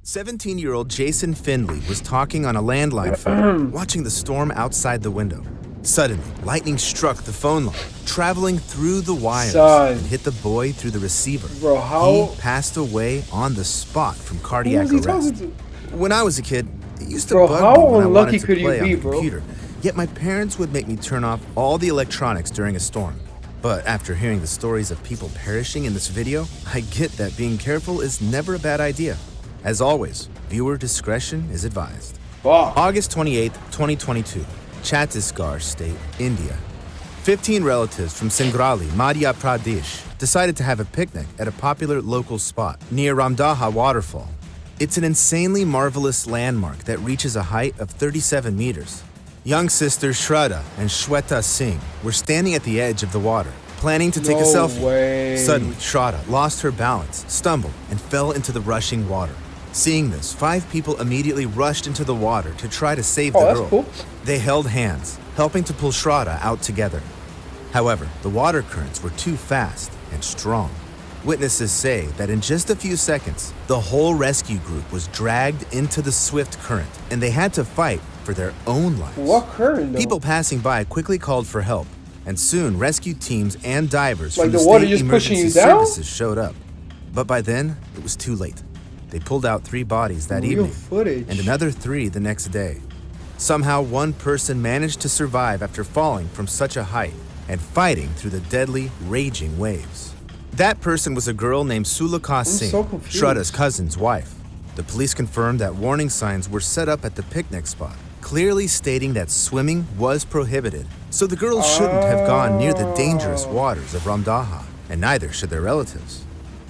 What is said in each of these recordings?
17-year-old Jason Findley was talking on a landline phone, watching the storm outside the window. Suddenly, lightning struck the phone line, traveling through the wires and hit the boy through the receiver. Bro, He passed away on the spot from cardiac arrest. When I was a kid, it used to bug me when I wanted to play on the computer. Yet my parents would make me turn off all the electronics during a storm. But after hearing the stories of people perishing in this video, I get that being careful is never a bad idea. As always, viewer discretion is advised. August 28, 2022, Chhattisgarh State, India. 15 relatives from Singrauli, Madhya Pradesh, decided to have a picnic at a popular local spot near Ramdaha waterfall. It's an insanely marvelous landmark that reaches a height of 37 meters. Young sisters Shraddha and Shweta Singh were standing at the edge of the water, planning to take a selfie. Suddenly, Shraddha lost her balance, stumbled, and fell into the rushing water. Seeing this, 5 people immediately rushed into the water to try to save the girl. Cool. They held hands, helping to pull Shraddha out together. However, the water currents were too fast and strong. Witnesses say that in just a few seconds, the whole rescue group was dragged into the swift current, and they had to fight for their own lives. What current, though? People passing by quickly called for help, and soon rescue teams and divers like from the water state just emergency pushing you down? services showed up. But by then, it was too late. They pulled out 3 bodies that evening, and another 3 the next day. Somehow, one person managed to survive after falling from such a height and fighting through the deadly, raging waves. That person was a girl named Sulaka Singh, Shraddha's cousin's wife. The police confirmed that warning signs were set up at the picnic spot, clearly stating that swimming was prohibited, so the girls shouldn't have gone near the dangerous waters of Ramdaha, and neither should their relatives.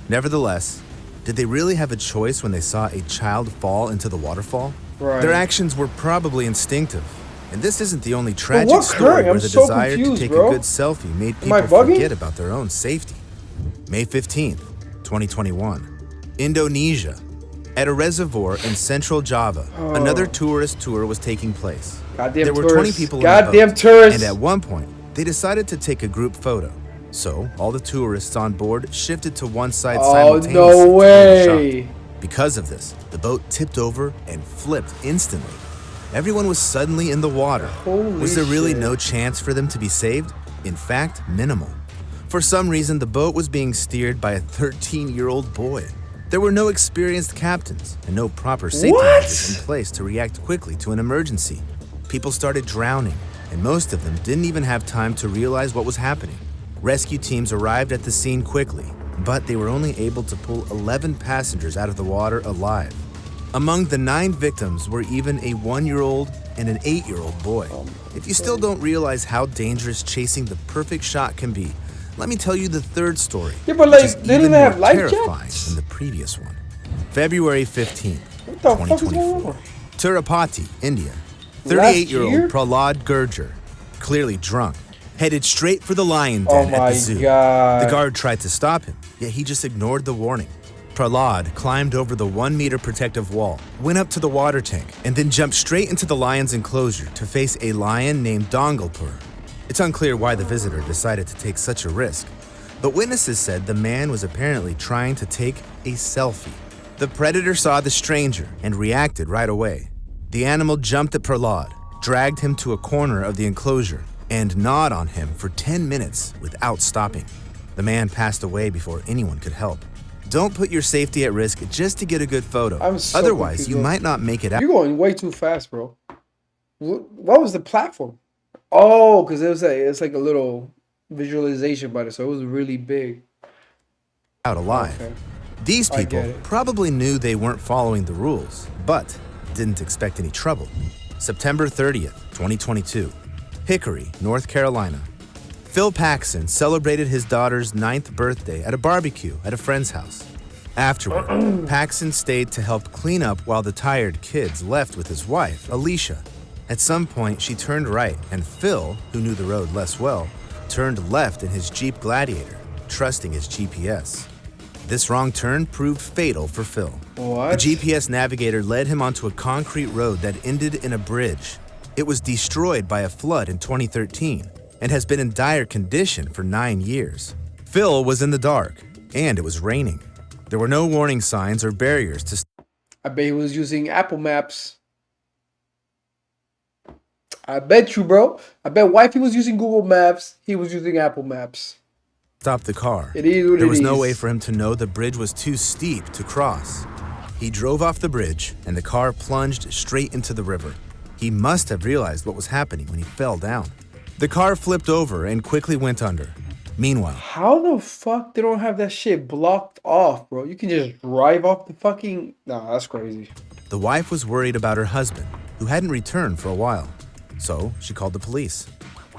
Nevertheless, did they really have a choice when they saw a child fall into the waterfall? Their actions were probably instinctive, and this isn't the only tragic story where the desire to take a good selfie made people forget about their own safety. May 15th, 2021, Indonesia. At a reservoir in central Java, another tourist tour was taking place. There were 20 people in the boat, and at one point, they decided to take a group photo. So, all the tourists on board shifted to one side simultaneously to get a shot. Because of this, the boat tipped over and flipped instantly. Everyone was suddenly in the water. Was there really no chance for them to be saved? In fact, minimal. For some reason, the boat was being steered by a 13-year-old boy. There were no experienced captains and no proper safety measures in place to react quickly to an emergency. People started drowning, and most of them didn't even have time to realize what was happening. Rescue teams arrived at the scene quickly, but they were only able to pull 11 passengers out of the water alive. Among the 9 victims were even a 1-year-old and an 8-year-old boy. If you still don't realize how dangerous chasing the perfect shot can be, let me tell you the third story, but like, which is they even didn't have more life terrifying jackets? than the previous one. February 15th, What the fuck is 2024. going on? Tirupati, India. Last 38-year-old year? Prahlad Gurjar, clearly drunk, headed straight for the lion den at the zoo. God. The guard tried to stop him, yet he just ignored the warning. Prahlad climbed over the 1-meter protective wall, went up to the water tank, and then jumped straight into the lion's enclosure to face a lion named Dongalpur. It's unclear why the visitor decided to take such a risk, but witnesses said the man was apparently trying to take a selfie. The predator saw the stranger and reacted right away. The animal jumped at Prahlad, dragged him to a corner of the enclosure, and gnawed on him for 10 minutes without stopping. The man passed away before anyone could help. Don't put your safety at risk just to get a good photo. Otherwise, you might not make it out. You're going way too fast, bro. What was the platform? Oh, because it's like a little visualization by it, so it was really big. Out alive. Okay. These people probably knew they weren't following the rules, but didn't expect any trouble. September 30th, 2022. Hickory, North Carolina. Phil Paxson celebrated his daughter's 9th birthday at a barbecue at a friend's house. Afterward, Paxson stayed to help clean up while the tired kids left with his wife, Alicia. At some point, she turned right, and Phil, who knew the road less well, turned left in his Jeep Gladiator, trusting his GPS. This wrong turn proved fatal for Phil. What? The GPS navigator led him onto a concrete road that ended in a bridge. It was destroyed by a flood in 2013 and has been in dire condition for 9 years. Phil was in the dark, and it was raining. There were no warning signs or barriers to I bet he was using Apple Maps. I bet you, bro. I bet wifey was using Google Maps. He was using Apple Maps. Stopped the car. It is what there it was no is. way for him to know the bridge was too steep to cross. He drove off the bridge, and the car plunged straight into the river. He must have realized what was happening when he fell down. The car flipped over and quickly went under. Meanwhile, how the fuck they don't have that shit blocked off, bro? You can just drive off the fucking... Nah, that's crazy. the wife was worried about her husband, who hadn't returned for a while. So she called the police.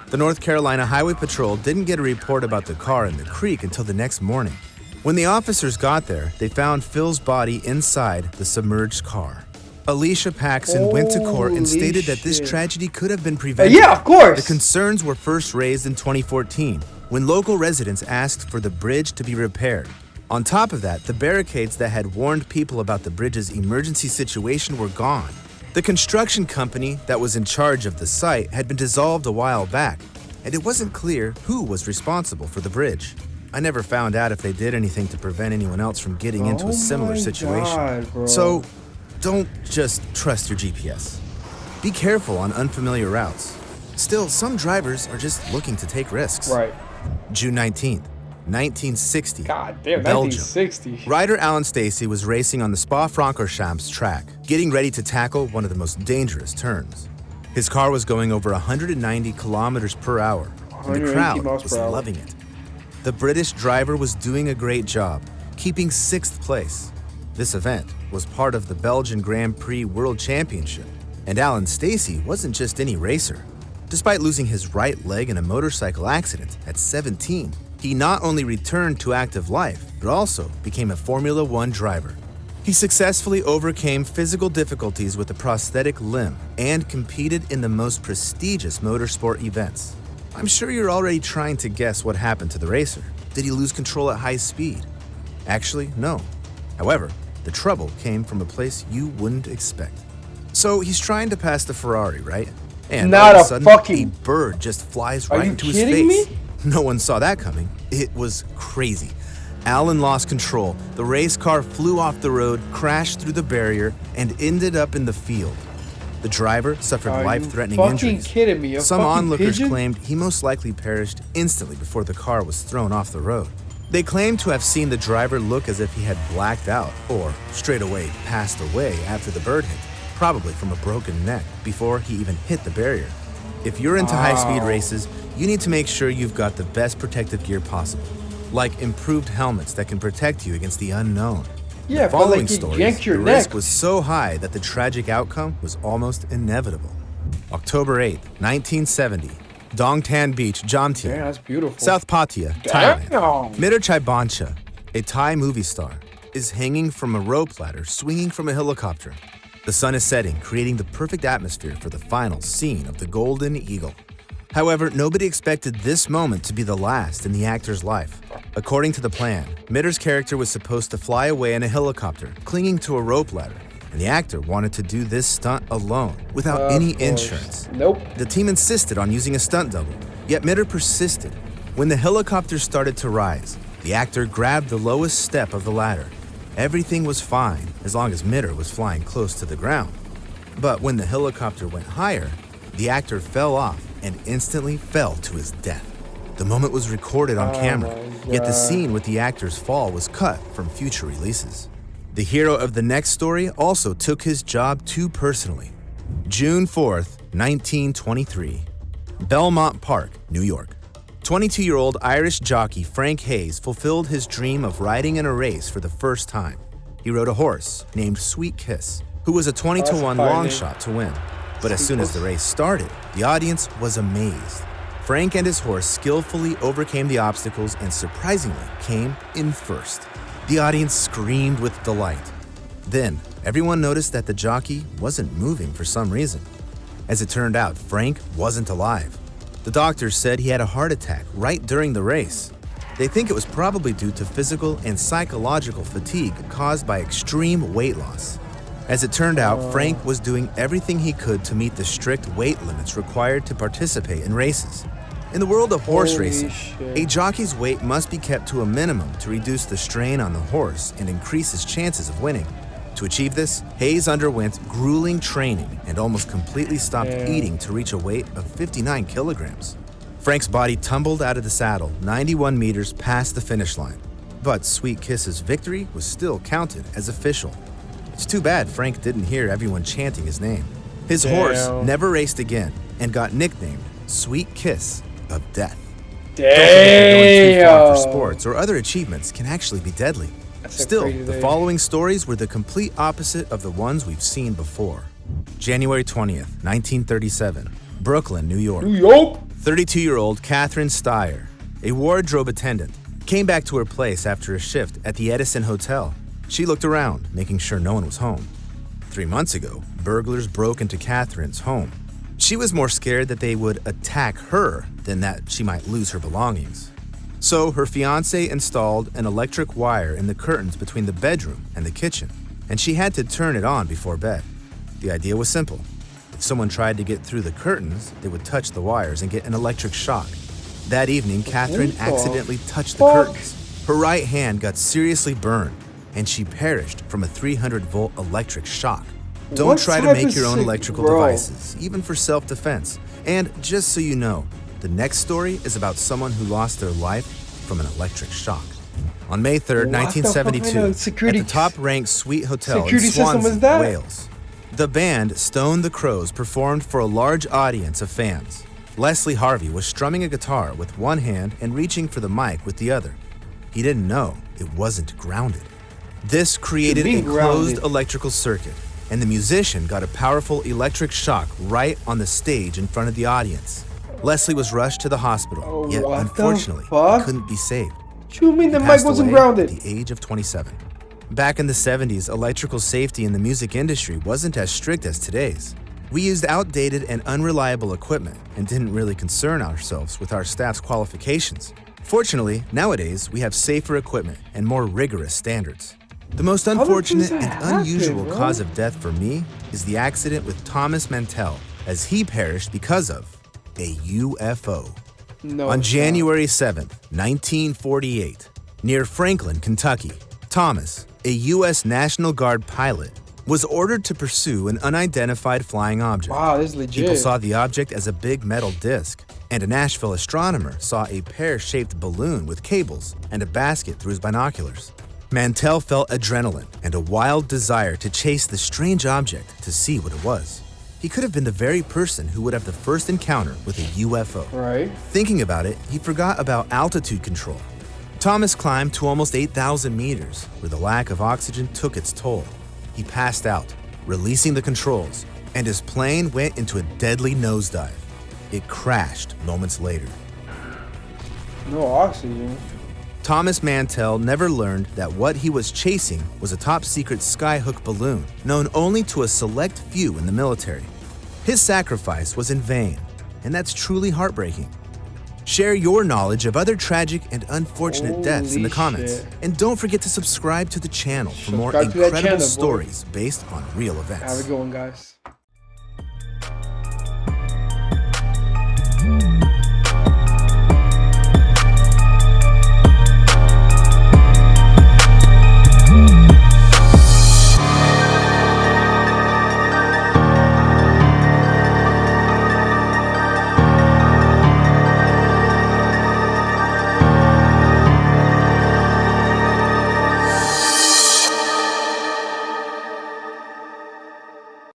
The North Carolina Highway Patrol didn't get a report about the car in the creek until the next morning. When the officers got there, they found Phil's body inside the submerged car. Alicia Paxson went to court and stated that this tragedy could have been prevented. Yeah, of course. The concerns were first raised in 2014, when local residents asked for the bridge to be repaired. On top of that, the barricades that had warned people about the bridge's emergency situation were gone. The construction company that was in charge of the site had been dissolved a while back, and it wasn't clear who was responsible for the bridge. I never found out if they did anything to prevent anyone else from getting into a similar situation. God, so, don't just trust your GPS. Be careful on unfamiliar routes. Still, some drivers are just looking to take risks. Right. June 19th, 1960. God damn, Belgium. 1960. Rider Alan Stacey was racing on the Spa-Francorchamps track, getting ready to tackle one of the most dangerous turns. His car was going over 190 kilometers per hour, and the crowd was loving it. The British driver was doing a great job, keeping 6th place. This event was part of the Belgian Grand Prix World Championship, and Alan Stacey wasn't just any racer. Despite losing his right leg in a motorcycle accident at 17, he not only returned to active life, but also became a Formula One driver. He successfully overcame physical difficulties with a prosthetic limb and competed in the most prestigious motorsport events. I'm sure you're already trying to guess what happened to the racer. Did he lose control at high speed? Actually, no. However, the trouble came from a place you wouldn't expect. So he's trying to pass the Ferrari, right? And not all of a a sudden, fucking... a bird just flies right into his kidding face. me? No one saw that coming. It was crazy. Alan lost control. The race car flew off the road, crashed through the barrier, and ended up in the field. The driver suffered life-threatening injuries. Kidding me? Some onlookers claimed he most likely perished instantly before the car was thrown off the road. They claimed to have seen the driver look as if he had blacked out or straight away passed away after the bird hit, probably from a broken neck before he even hit the barrier. If you're into high-speed races, you need to make sure you've got the best protective gear possible, like improved helmets that can protect you against the unknown. Yeah, the following but like stories, your the neck. risk was so high that the tragic outcome was almost inevitable. October 8, 1970, Dongtan Beach, Jamtien, Yeah, that's beautiful. South Pattaya, Thailand. Mitter Bancha, a Thai movie star, is hanging from a rope ladder swinging from a helicopter. The sun is setting, creating the perfect atmosphere for the final scene of the Golden Eagle. However, nobody expected this moment to be the last in the actor's life. According to the plan, Mitter's character was supposed to fly away in a helicopter, clinging to a rope ladder, and the actor wanted to do this stunt alone, without any insurance. Nope. The team insisted on using a stunt double, yet Mitter persisted. When the helicopter started to rise, the actor grabbed the lowest step of the ladder. Everything was fine as long as Mitter was flying close to the ground. But when the helicopter went higher, the actor fell off and instantly fell to his death. The moment was recorded on camera, yet the scene with the actor's fall was cut from future releases. The hero of the next story also took his job too personally. June 4th, 1923, Belmont Park, New York. 22-year-old Irish jockey Frank Hayes fulfilled his dream of riding in a race for the first time. He rode a horse named Sweet Kiss, who was a 20-1 long shot to win. But as soon as the race started, the audience was amazed. Frank and his horse skillfully overcame the obstacles and surprisingly came in first. The audience screamed with delight. Then, everyone noticed that the jockey wasn't moving for some reason. As it turned out, Frank wasn't alive. The doctors said he had a heart attack right during the race. They think it was probably due to physical and psychological fatigue caused by extreme weight loss. As it turned out, Frank was doing everything he could to meet the strict weight limits required to participate in races. In the world of horse racing, a jockey's weight must be kept to a minimum to reduce the strain on the horse and increase his chances of winning. To achieve this, Hayes underwent grueling training and almost completely stopped eating to reach a weight of 59 kilograms. Frank's body tumbled out of the saddle 91 meters past the finish line, but Sweet Kiss's victory was still counted as official. It's too bad Frank didn't hear everyone chanting his name. His horse never raced again and got nicknamed Sweet Kiss of Death. Don't forget, going too far for sports or other achievements can actually be deadly. Still, the following stories were the complete opposite of the ones we've seen before. January 20th, 1937, Brooklyn, New York. 32-year-old Catherine Steyer, a wardrobe attendant, came back to her place after a shift at the Edison Hotel. She looked around, making sure no one was home. 3 months ago, burglars broke into Catherine's home. She was more scared that they would attack her than that she might lose her belongings. So her fiancé installed an electric wire in the curtains between the bedroom and the kitchen, and she had to turn it on before bed. The idea was simple. If someone tried to get through the curtains, they would touch the wires and get an electric shock. That evening, Catherine accidentally touched the curtains. Her right hand got seriously burned, and she perished from a 300-volt electric shock. Don't try to make your own electrical devices, even for self-defense. And just so you know, the next story is about someone who lost their life from an electric shock. On May 3rd, 1972, at the top-ranked suite hotel in Swansea, Wales, the band Stone the Crows performed for a large audience of fans. Leslie Harvey was strumming a guitar with one hand and reaching for the mic with the other. He didn't know it wasn't grounded. This created a closed electrical circuit, and the musician got a powerful electric shock right on the stage in front of the audience. Leslie was rushed to the hospital, yet unfortunately, he couldn't be saved. You mean the mic wasn't grounded? At the age of 27. Back in the 70s, electrical safety in the music industry wasn't as strict as today's. We used outdated and unreliable equipment and didn't really concern ourselves with our staff's qualifications. Fortunately, nowadays, we have safer equipment and more rigorous standards. The most unfortunate and unusual cause of death for me is the accident with Thomas Mantell, as he perished because of a UFO. On January 7th, 1948, near Franklin, Kentucky, Thomas, a U.S. National Guard pilot, was ordered to pursue an unidentified flying object. Wow, this is legit. People saw the object as a big metal disc, and a Nashville astronomer saw a pear-shaped balloon with cables and a basket through his binoculars. Mantell felt adrenaline and a wild desire to chase the strange object to see what it was. He could have been the very person who would have the first encounter with a UFO. Right. Thinking about it, he forgot about altitude control. Thomas climbed to almost 8,000 meters, where the lack of oxygen took its toll. He passed out, releasing the controls, and his plane went into a deadly nosedive. It crashed moments later. No oxygen. Thomas Mantell never learned that what he was chasing was a top-secret skyhook balloon known only to a select few in the military. His sacrifice was in vain, and that's truly heartbreaking. Share your knowledge of other tragic and unfortunate deaths in the comments. And don't forget to subscribe to the channel for more incredible stories based on real events. Have a good one, guys.